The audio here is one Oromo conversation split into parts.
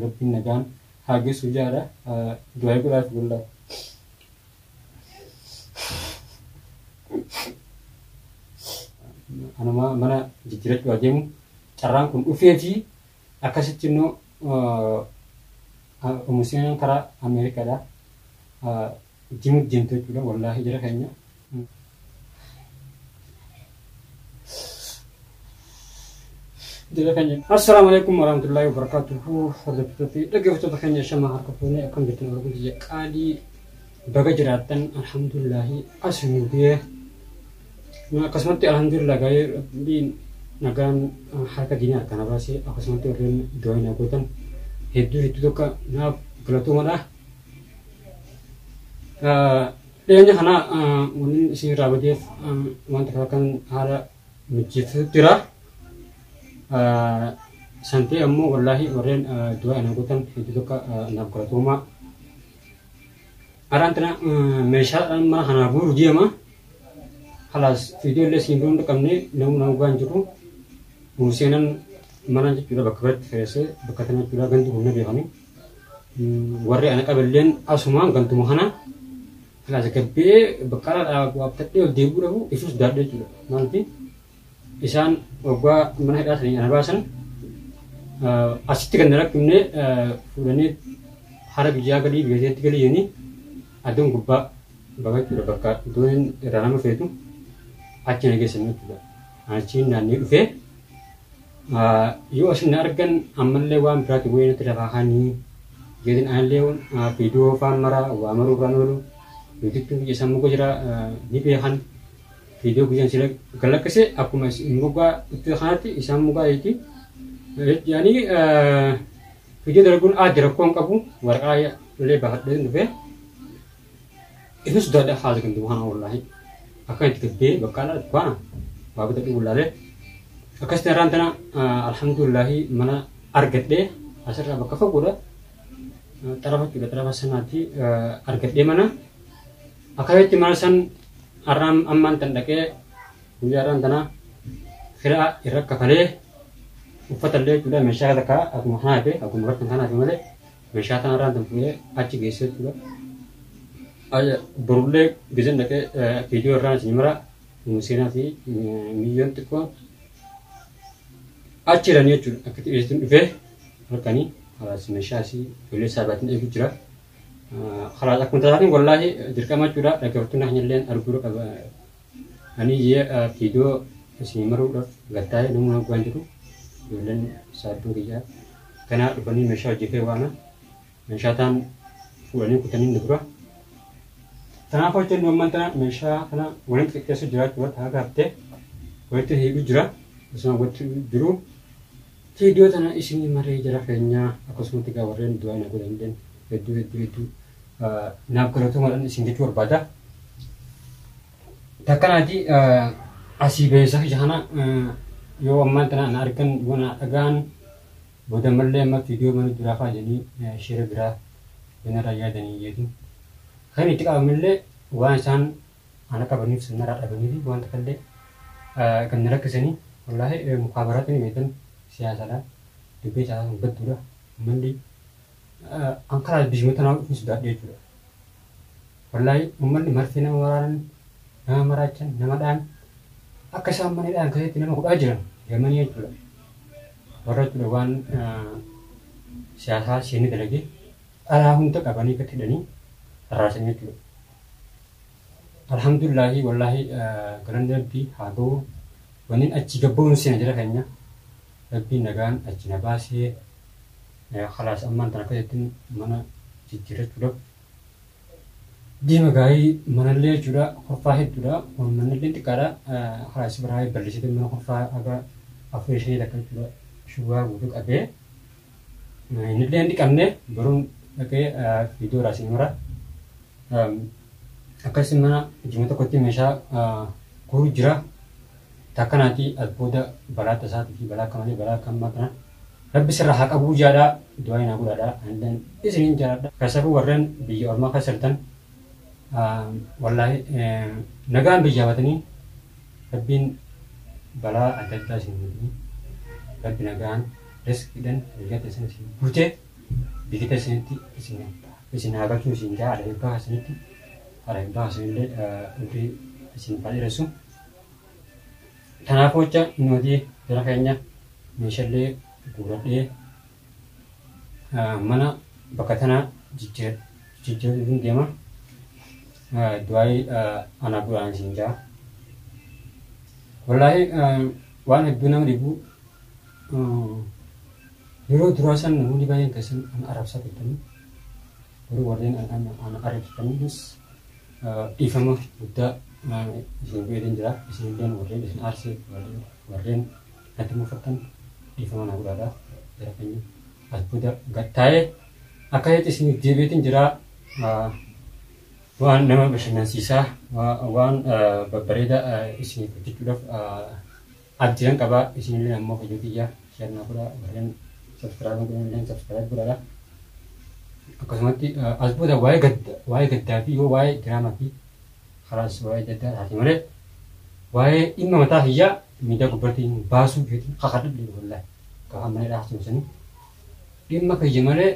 rabbiin nagaan haa geessu jaadha. Du'aa godhaaf gullaa. Anuma mana jijjiirachuu adeemu carraan kun dhufee fi akkasitti immoo musliimaan karaa Ameerikaadha. Jimu deemtu jechuudha wallaahi jira keenya. Assalamualaikum warahmatullahi wabarakatuh. Hordoftoota dhaggeeffattoota keenya shamaa harka fuunee akkam jirtan Oromoo biyya qaalii baga jiraattan alhamdulillahi asnuudee akkasumatti alhamdulillah gaa'ee rabbiin nagaan harka diinii harkaan baasee akkasumatti warreen du'aa gootan hedduu tokko naaf galatuumadha. Dhiyeenya kana wanni isin raabateef wanta kan haala mijeeffatu jira. Santi ammoo wallahi warreen du'aa gootan hedduu tokko naaf galatuuma. Arantana meeshaa mana kana guuru deema. Halas video illee siin duun qabne nama waan jiru museenan mana jechuudha bakka biratti fe'ee bakka kana jechuudha gantu humna beekame. Warri ana qaballeen asuma gantuma kana halas gabbee bakka waabtadhee ol deebi'uu dhabu ifus daadhee jechuudha. Maaliif isaan waggaa mana hidhaa sanii ana baasan asitti kan rakkifne fuudhanii hara biyyaa galii biyyaatti galii yennii aduun gubbaa bakka jechuudha bakka iddoon irraa nama feetu achi nageessan jechuudha. Achiin naannee dhufee yoo asin argan ammallee waan biraatti wayinatti lafaa kaanii jedhin aanillee viidiyoo faan maraa waa maruu irraan oolu yuutuubii biyya sammuu jira ni beekan viidiyoo guyyaan sila galakkise akkuma mugaa itti kanatti isaan mugaa jeeti yaani viidiyoo darbuun aadde rakkoon qabu waraqaa illee baafadhee dhufee ifus daadhaa haala kan dubbana wallahi akan itti gabbee bakka ala baana waa bitadhee gullaalee akkasitti irraan tana alhamdulillahi mana argadhee asirraa bakka fagoodha xarafa jechuudha xarafa sanaatti argadhee mana akkasitti mana san arraan ammaan tan dhaqee guyyaa irraan tana firaa irra kafalee uffatallee jechuudha meeshaa takka akkuma kanaafi akkuma bakka kanaafi malee meeshaa tana irraan tan fuudhee achi geessee jechuudha. Burullee gizeen dhaqee viidiyoo irraan isin mara museenaa fi miliyyoon xiqqoo achi jiranii jechuudha. Akka dhiyeessuun dhufee halkanii halas meeshaa asii ijoollee saabaatiin eegu jira. Halas akkuma tasaatiin wallaahi dirqama jechuudha. Dhaggeeffattoonni hanyalleen arguu qaba. Ani viidiyoo isin maruudhaaf gattaa'ee namni waan jiru ijoolleen saabduun kiyyaa kanaa dhufanii meeshaa hojjetee waana meeshaa ta'an fuudhanii kutanii ni dura. Kanaaf hojjennu ammaan tana meeshaa kana walitti xiqqeessu jiraachuu haa gaaftee walitti hidhuu jira. Akkasuma walitti jiru viidiyoo tana isinii maree jira keenyaa akkasumatti egaa warreen du'aa na godhan hedduu naaf galatuumadhaan isin jechuu barbaada. Takkanaati asii beessa jahana yoo ammaan tana na argan bona dhagaan booda mallee amma viidiyoo mana duraa fa'aa jedhanii shira biraa banarraa yaadanii jedhu. Kan itti qabamillee waan isaan ana qabaniif sirnarraa dhabanii fi wanta kallee kan rakkisanii wallaahi mukaabaraatti beekan siyaasaadhaan dubbii siyaasaa badduudha. Uummanni ankaraa bishimota nama dhufuus daadhee jechuudha. Wallaahi uummanni marfee nama waraanan nama maraachan nama dhaan akka isaan manidhaan keessatti nama godhaa jiran gamanii jechuudha. Warra jechuudha waan siyaasaa seenii dalagee alaa hunda qabanii gadi hidhanii rasanya dulu. Alhamdulillahi wallahi galanni rabbii haa ga'u wanni achi gabbuun seen jira keenya rabbiin nagaan achi na baasee khalaas ammaan tana keessatti mana jijjiirrachuudhaaf deema gaa'ii manallee jechuudha horfaa hedduudha manallee xiqqaadha khalaas biraa bal'isite mana horfaa aga afurii shanii takka jechuudha shubaa guutuu qabee innillee hin dhiqamne baruun dhaqee viidiyoo raasii mara akkasuma mana jimu tokkotti meeshaa guuru jira. Takkanaati albooda balaa tasaatii fi balaa kamalee balaa kammaa kana rabbi sirraa haa qabuu jaadhaa du'aa hin godhaadhaa andan isiniin jaaladha. Kasafuu warreen biyya ormaa kasartan wallahi nagaan biyya batanii rabbiin balaa adda addaa isin godhanii rabbi nagaan riskiidhaan biyya teessan isin bulchee bikita isin hagachuu isin jaa ada eebbaa isinitti ada eebbaa isinillee umrii isin baay'ireessu. Kanaafuu jecha nuti jara keenya meeshaalee guuradhee mana bakka tanaa jijjiiratuun deema. Du'aayi anaa godhaan isin jaa. Wallaahi waan hedduu nama dhibu yeroo duraa san namoonni baay'een keessan ana arrabsaa turtanii garuu warreen ana arrabsitanis dhiifama guddaa isin godheen jira. Isinilleen warreen isin aarsee warreen natti mufattan dhiifama na godhaadhaa jara keenya as booda gattaa'ee akkasitti isin deebiitiin jira. Waan nama bashannansiisaa waan babbareedaa isin hojjechuudhaaf abdiin qabaa. Isinillee ammoo hojii kiyya shannaa godhaa warreen subscribe godhanillee subscribe godhaadhaa. Akkasumatti as booda waa'ee gaddaa fi yoo waa'ee diraamaa fi karaas waa'ee gaddaa taate malee waa'ee dhimma mataa hiyyaa miidiyaa gubbartiin baasuu jechuun kakadhablee wallaahi gaafa maneedhaa haasumsanii dhimma kiyya malee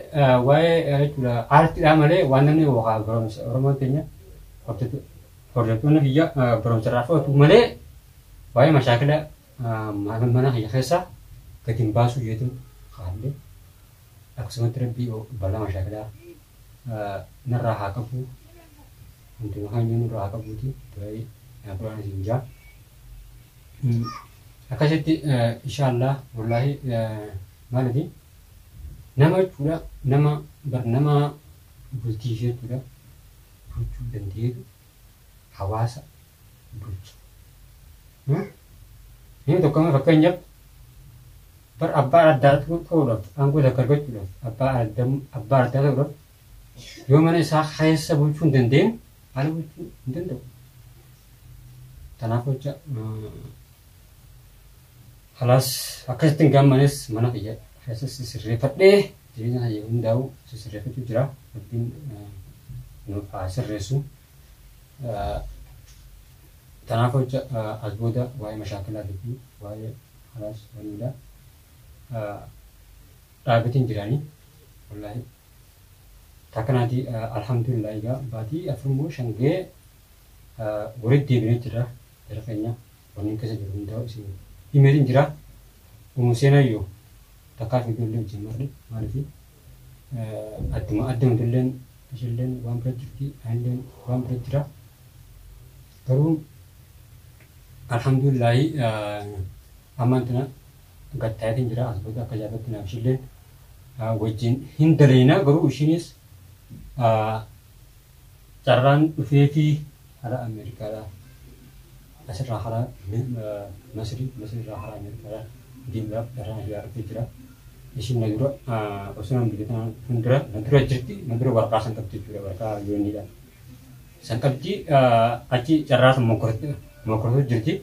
waa'ee jechuudha aartiidhaa malee waan namni waa barumsa Oromoo keenya hordoftoonni kiyya barumsa irraa fudhatu malee waa'ee mashaakila mana kiyya keessaa gatiin baasuu jechuun kakadhablee. Akkasumatti rabbii balaa mashaakilaa narraa haa qabu hunduma keenya nurraa haa qabuuti du'aayi quraan isin jaa. Akkasitti inshaallah wallaahi maalifi nama jechuudha nama bultii jechuudha bulchuu dandeetu hawaasa bulchu. Inni tokko fakkeenyaaf bar abbaa addaa ta'uudhaaf aangoo takka argachuudhaaf abbaa addaa ta'uudhaaf yoo mana isaa keessa bulchuu hin dandeenye haala bulchuu hin danda'u. Kanaaf jecha halaas akkasitti hin gaammanes mana kiyya keessa sirreeffadhee jireenya kiyya hundaa'u sirreeffachuu jira. Rabbiin nuuf haa sirreessu. Kanaaf jecha as booda waa'ee mashaakilaa fi waa'ee halaas waliidha. Dhaabatiin jiranii wallaahi takkanaati alhamdulillah egaa baatii afurmoo shangee walitti deebinee jira jara keenya wanneen keessa jiru hundaa'u isin himeetiin jira. Seenayyoo takkaaf ijoollee wajjin marre maalifi adduma illeen ishilleen waan bira jirti anilleen waan bira jira. Garuu alhamdulillahi ammaan tana gattaayatiin jira. As booda akka jaabatti naaf ishilleen wajjin hin daleena. Garuu ishiinis carraan dhufeetii hara Ameerikaadhaa asirraa hara Masriirraa hara Ameerikaadhaa deemuudhaaf daraan hiyyaa dhufee jira. Ishiin na dura osoo nan biyya fuuldura na dura jirti. Na dura warqaa san qabdi jechuudha. Warqaa yooniidha. San qabdi achi carraa san mokoratu jirti.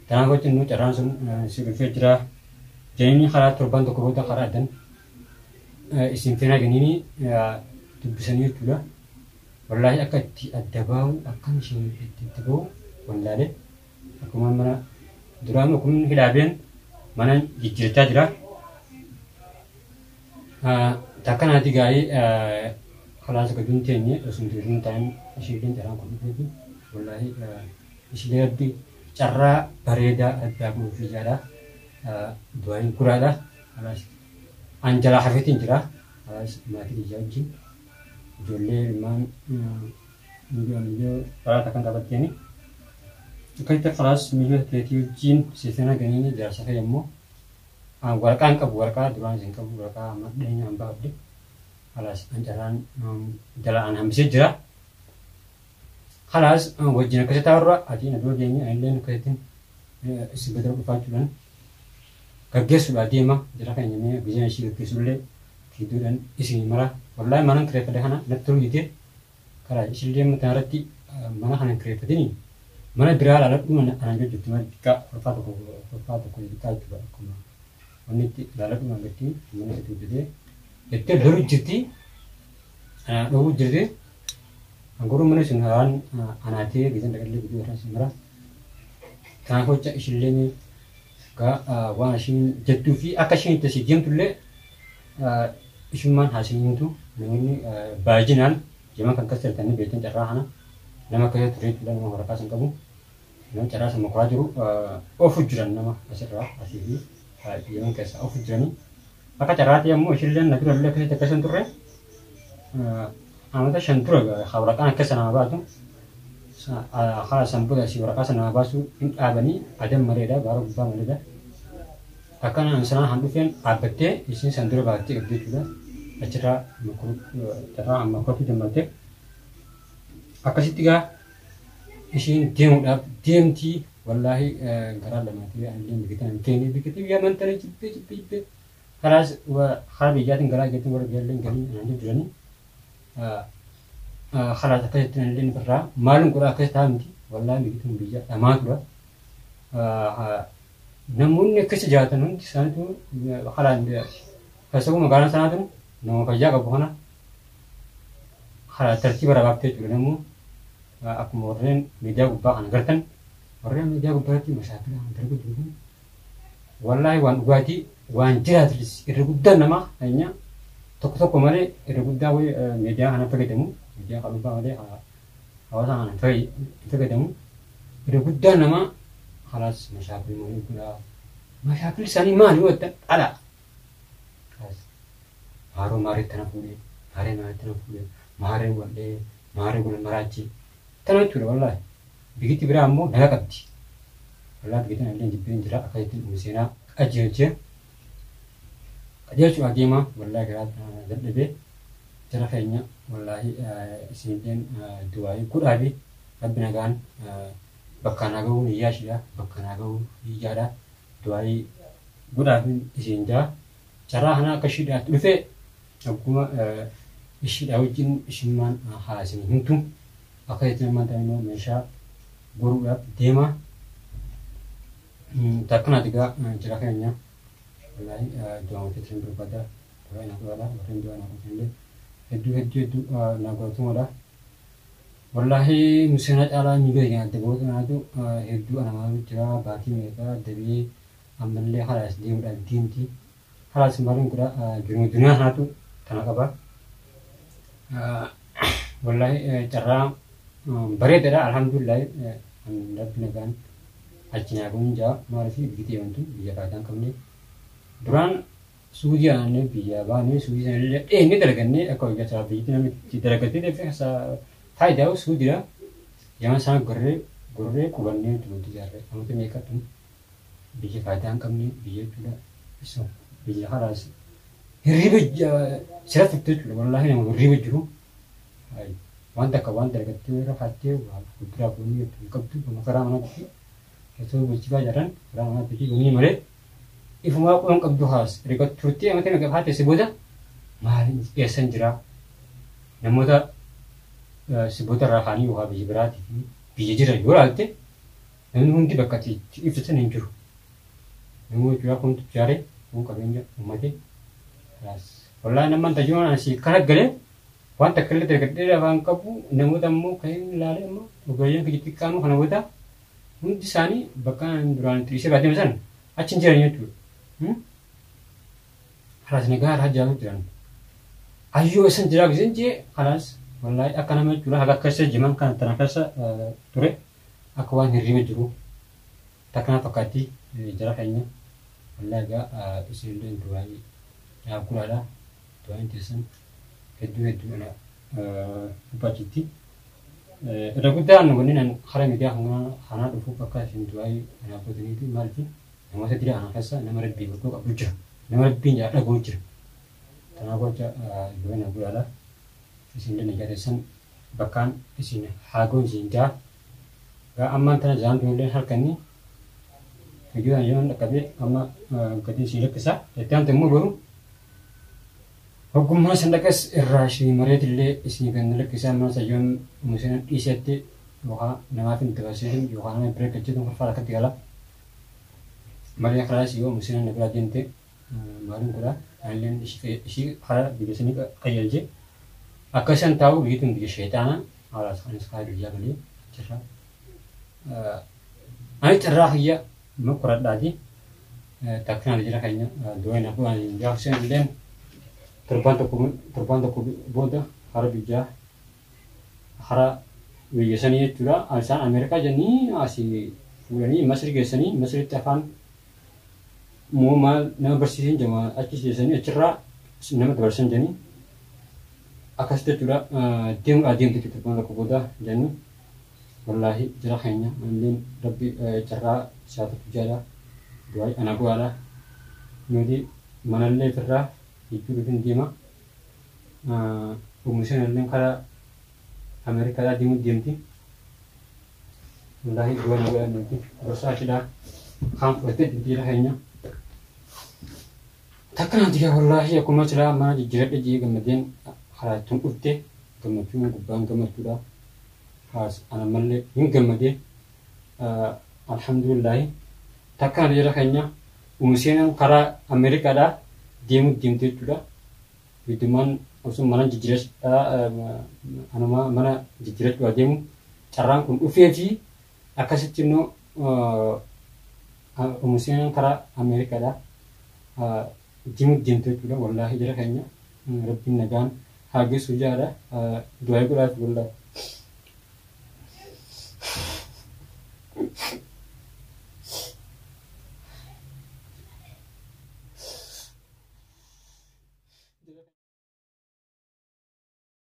Kanaaf wajjin nu carraan sun si dhufee jira. Jennini karaa torban tokko booda karaa addan isin feenaa jennini dubbisanii jechuudha. Wallaahi akka itti adda bahu akkam isheen itti bahu wallaalee akkuma mana duraan kun hidhaabeen mana jijjiirachaa jira. Takkanaati gaa'ee kalaasa gaduun teenye osoo hin ta'in ishiileen carraan kun dhufeefi wallaahi ishiilee rabbi carraa bareedaa addaa bu'uuf ijaadha. Du'aayin guraadha. Anjalaa hafeetiin jira. Maatii ijaa wajjin ijoollee ilmaan miyyoo karaa takkan qabatteeni. Akkasitti kalaas miyyoo keetii wajjin seesena ganiini jaarsa fa'i immoo waraqaan qabu waraqaa duraan isin qabu waraqaa madheenya hambaa abdi kalaas anjalaan jalaan hambisee jira. Kalaas wajjin akkasitti taa'urra ati na dura geenye anilleen akkasittiin isin bira dhufaachuudhaan gaggeessuudhaa deema jira kan nyamee biyyeen ishii gaggeessullee fiiduudhaan isin mara wallaahi mana kireeffate kana natti turuyite karaa ishillee mataa irratti mana kana kireeffatanii mana biraa laaladhu anaan hojjettu mana xiqqaa kolfaa tokko xiqqaa jechuudha. Akkuma wanni itti laaladhu mana gatti mana itti hojjetee jettee lolu jirti dhowwu jirti. Angoruu mana sun haraan anaatee gisan dhagallee guddoo irraa isin mara. Kanaaf jecha ishillee waan ishiin jettuu fi akka ishiin itti asii deemtullee isummaan haasiniintu namoonni baay'inaan jamaa kan kasartanii beektan carraa kana nama akka ture jechuudha nama waraqaa san qabu nama carraa san mokoraa jiru ofu jiran nama asirraa asii fi jamaa keessa ofu jiranii akka carraatti ammoo ishilleen na dura illee akkasitti akkasan turre amata 5 tura waraqaan akkasa nama baatu haa san booda si waraqaa sana nama baasu hin dhaabanii adam maleedha baara gubbaa maleedha akkana sanaan handufeen dhaabbattee isin san dura baattee qabdee jechuudha achirraa carraa amma kotu jammattee akkasitti gaa ishiin deemuudhaaf deemtii wallaahi garaa lamaatti anillee biqitaan keenii biqitee biyya mantanii jibbee karaas haa biyyaatiin garaa geetiin warra biyyaallee galii anaan jiranii karaas akkasitti anillee birraa maalum godhaa akkas taa'amti wallaahi biqituun biyya dhamaa tura namoonni akkasi jaatan hundi isaaniitu halaan keessatti magaalaan sanaatu nama fayyaa qabu kana haala tartiiba rabaabtee jiru namuu akkuma warreen miidiyaa gubbaa kana gartan warreen miidiyaa gubbaatti masaafira kan darbu jiru wallaahi waan dhugaatii waan jiraatulis irra guddaan nama hanya tokko malee irra guddaa miidiyaa kana fayyadamu miidiyaa kan dhuunfaa malee hawaasa kana fayyadamu irra guddaan nama halas masaafiri malee guddaa masaafiri isaanii maali wanta ala Maru mari tanah pulih, mari tanah pulih, mari walde, mari gula maraji. Tanah itu wallahi. Begitu beramu dah kapti. Wallahi begitu nanti jipin jerak akai itu musina aja. Aja cuma agama wallahi kerat lebih jerak kayaknya wallahi sinten dua Quran Rabbina kan bakanagu iya sih ya, bakanagu iya dah dua Quran isinja. Cara anak kasih dah tufe Akkuma ishidha wajjin ishimmaan haasini himtu akka itti namoota immoo meeshaa goruudhaaf deema takkanaati egaa jira keenya wallaahi du'aa hojjetan barbaada du'aa na godhadha warreen du'aa na godhanillee hedduu na godhatumadha wallaahi museenaa caalaa miiga nyaadde boota naatu hedduu anamaa jira baatii meeqaa dabee ammallee halaas deemuudhaaf deemti halaas maaliin godha duniyaa naatu Tanakaba, wallahi cara beredar alhamdulillah Rabbina kan achinya pun jauh marifi begitu ya untuk biaya kadang kami duran suji ane biaya bani suji ane ini terlalu ni aku juga cara begitu nami tidak terlalu tapi asa thai jauh suji lah jangan sangat gurre kubannya tu tiada kamu tu mereka tu biaya kadang kami biaya tu lah so biaya haras ribet sirat itu wallahi yang ribet juga wanta dekat hati putra punya kaptu pengacara mana tu itu berjiwa jaran orang mana tu bunyi mare ifu mau orang kaptu has dekat cuti yang macam hati sebuta mahal biasa jera namoda sebuta rahani wah biji berarti biji jera jual alte namun di bakati itu sana juru namun juga pun cari pun kabenja umate Wallahi naman tajuan nasi kalah gale, wan takkan terdekat dia bang kapu, nemu tamu kain lari mu, bukannya kejikan mu kana buta, di sani bahkan duran trisi berarti macam, acin jalannya tu, halas negara jauh jalan, ayo sen jerak senje, halas, wallahi akan nama curah agak kasar zaman kan tanah kasar ture, aku wan hirime juru, takkan apa kati jarak kayaknya, wallahi agak isi dua ya aku ada dua intisan kedua ana upaciti ada kuda anu ini nan haram dia hana dufu pakai sintuai ana putih itu malti nama saya tidak anak kasa nama lebih betul tak bujur nama lebih ada bujur tanah bujur dua nak ada di sini negara sen bahkan di sini hagun jinja gak aman tanah jalan dulu harkani video yang dekat ama kedua sini kesah itu yang temu baru Hukum mana sendakas irrashi meret le isni kan le kisah mana sajon musim isette wah namafin terkasih juga nama break kecil tu berfala ketigala Maria kelas juga musim negara jente baru kura alien isi hara di sini kayak aja akasan tahu begitu di syaitan alas kan sekali dia kali cerah ay cerah ya makurat tadi takkan ada cerah kayaknya dua nak buat jauh sen torban tokko booda hara biyyaa hara biyya sanii jechuudha. Isaan Ameerikaa jennii asii fuudhanii Masri geessanii Masritti afaan maal nama barsiisan jama achi geessanii achirraa nama dabarsan jennii akkasitti jechuudha. Deemtu torban tokko booda jennu wallaahi jira keenya illeen rabbi carraa isaatiif jaala du'aa ana bu'aadha. Nuti manallee firraa jechuudha deema. Uumisheen illee karaa Ameerikaa deemti. Wallaahi du'a na bu'aa nuti gorsaa cidhaa kan fudhatee jira keenya. Takka nanti yaa wallaahi akkuma silaa mana jijjiiradha jee gammadeen karaa ittiin dhufte gammachuun gubbaan gammachuudha. Ana malee hin gammadee alhamdulillahi takka jira keenya uumisheen karaa Ameerikaadhaa deemtee jechuudha. Biddumaan osoo mana anuma mana jijjiirachuu adeemu carraan kun dhufee fi akkasitti immoo uumisheen karaa Ameerikaadhaa deemtee jechuudha. Wallaahi jira keenya rabbiin nagaan haa geessu jaadha. Du'aa godhaaf wallaahi.